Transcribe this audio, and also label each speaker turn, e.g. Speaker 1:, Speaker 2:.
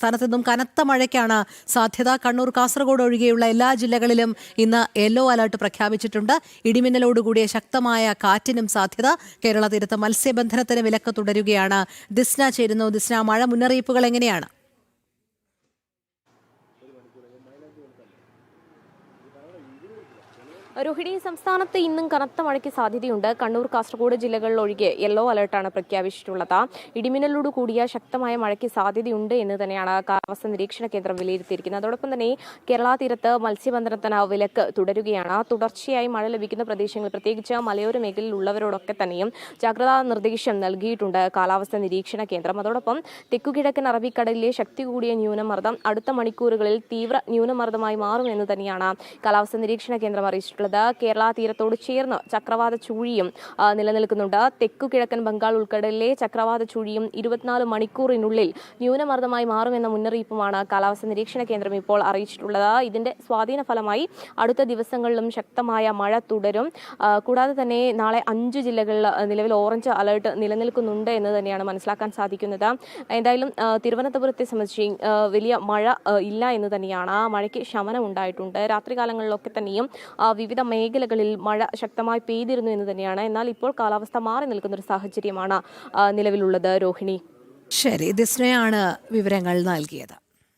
Speaker 1: സംസ്ഥാനത്ത് നിന്നും കനത്ത മഴയ്ക്കാണ് സാധ്യത. കണ്ണൂർ, കാസർഗോഡ് ഒഴികെയുള്ള എല്ലാ ജില്ലകളിലും ഇന്ന് യെല്ലോ അലർട്ട് പ്രഖ്യാപിച്ചിട്ടുണ്ട്. ഇടിമിന്നലോടുകൂടിയ ശക്തമായ കാറ്റിനും സാധ്യത. കേരള തീരത്ത് മത്സ്യബന്ധനത്തിന് വിലക്ക് തുടരുകയാണ്. ദിസ്ന ചേരുന്നു. ദിസ്ന, മഴ മുന്നറിയിപ്പുകൾ എങ്ങനെയാണ്?
Speaker 2: രോഹിണി, സംസ്ഥാനത്ത് ഇന്നും കനത്ത മഴയ്ക്ക് സാധ്യതയുണ്ട്. കണ്ണൂർ, കാസർഗോഡ് ജില്ലകളിൽ ഒഴികെ യെല്ലോ അലർട്ടാണ് പ്രഖ്യാപിച്ചിട്ടുള്ളത്. ഇടിമിന്നലോട് കൂടിയ ശക്തമായ മഴയ്ക്ക് സാധ്യതയുണ്ട് എന്ന് തന്നെയാണ് കാലാവസ്ഥാ നിരീക്ഷണ കേന്ദ്രം വിലയിരുത്തിയിരിക്കുന്നത്. അതോടൊപ്പം തന്നെ കേരള തീരത്ത് മത്സ്യബന്ധനത്തിന് വിലക്ക് തുടരുകയാണ്. തുടർച്ചയായി മഴ ലഭിക്കുന്ന പ്രദേശങ്ങൾ, പ്രത്യേകിച്ച് മലയോര മേഖലയിൽ ഉള്ളവരോടൊക്കെ തന്നെയും ജാഗ്രതാ നിർദ്ദേശം നൽകിയിട്ടുണ്ട് കാലാവസ്ഥാ നിരീക്ഷണ കേന്ദ്രം. അതോടൊപ്പം തെക്കുകിഴക്കൻ അറബിക്കടലിലെ ശക്തി കൂടിയ ന്യൂനമർദ്ദം അടുത്ത മണിക്കൂറുകളിൽ തീവ്ര ന്യൂനമർദ്ദമായി മാറുമെന്ന് തന്നെയാണ് കാലാവസ്ഥാ നിരീക്ഷണ കേന്ദ്രം അറിയിച്ചിട്ടുള്ളത്. കേരള തീരത്തോട് ചേർന്ന് ചക്രവാത ചുഴിയും നിലനിൽക്കുന്നുണ്ട്. തെക്കു കിഴക്കൻ ബംഗാൾ ഉൾക്കടലിലെ ചക്രവാത ചുഴിയും 24 മണിക്കൂറിനുള്ളിൽ ന്യൂനമർദ്ദമായി മാറുമെന്ന മുന്നറിയിപ്പുമാണ് കാലാവസ്ഥാ നിരീക്ഷണ കേന്ദ്രം ഇപ്പോൾ അറിയിച്ചിട്ടുള്ളത്. ഇതിന്റെ സ്വാധീന ഫലമായി അടുത്ത ദിവസങ്ങളിലും ശക്തമായ മഴ തുടരും. കൂടാതെ തന്നെ നാളെ 5 ജില്ലകളിൽ നിലവിൽ ഓറഞ്ച് അലർട്ട് നിലനിൽക്കുന്നുണ്ട് എന്ന് തന്നെയാണ് മനസ്സിലാക്കാൻ സാധിക്കുന്നത്. എന്തായാലും തിരുവനന്തപുരത്തെ സംബന്ധിച്ച് വലിയ മഴ ഇല്ല എന്ന് തന്നെയാണ്. മഴയ്ക്ക് ശമനം ഉണ്ടായിട്ടുണ്ട്. രാത്രികാലങ്ങളിലൊക്കെ തന്നെയും വിവിധ മേഖലകളിൽ മഴ ശക്തമായി പെയ്തിരുന്നു എന്ന് തന്നെയാണ്. എന്നാൽ ഇപ്പോൾ കാലാവസ്ഥ മാറി നിൽക്കുന്ന ഒരു സാഹചര്യമാണ് നിലവിലുള്ളത്. രോഹിണി,
Speaker 1: ശരി, ദിസ്നയാണ് വിവരങ്ങൾ നൽകിയത്.